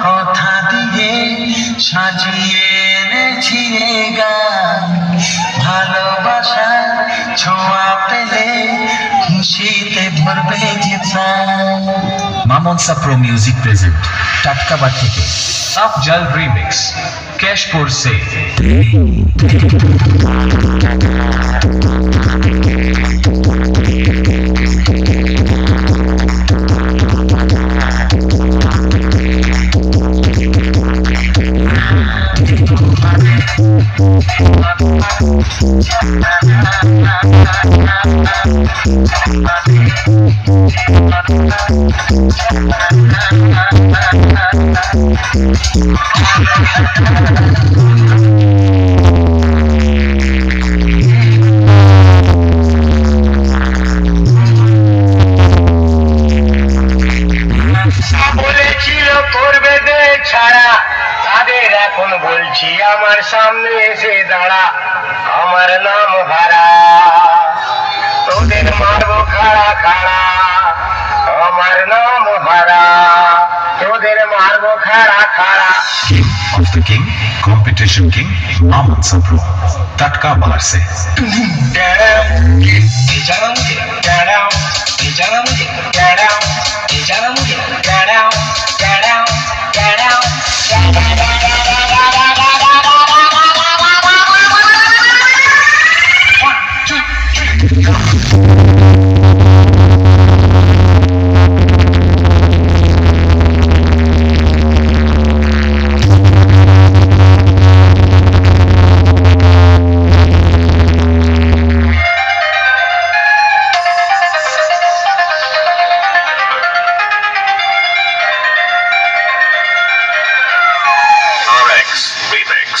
কথা দিয়ে সাজিয়ে এনেছি এ গান, ভালোবাসা ছোঁয়া পেলে খুশিতে ভরবে যে প্রাণ। মামুন সাপ্রো মিউজিক প্রেজেন্ট টাটকাবাদ থেকে अफजल रीमिक्स कैशपुर से বলেছিল করবে দে ছাড়া, তাদের এখন বলছি আমার সামনে এসে দাঁড়া, আমার নাম ভাড়া, তোদের মারবো খাড়া খাড়া, আমার নাম ভাড়া, তোদের মারবো খাড়া খাড়া। King of the king competition king Mamun साप्रो टाटकाबाद से RX Remix.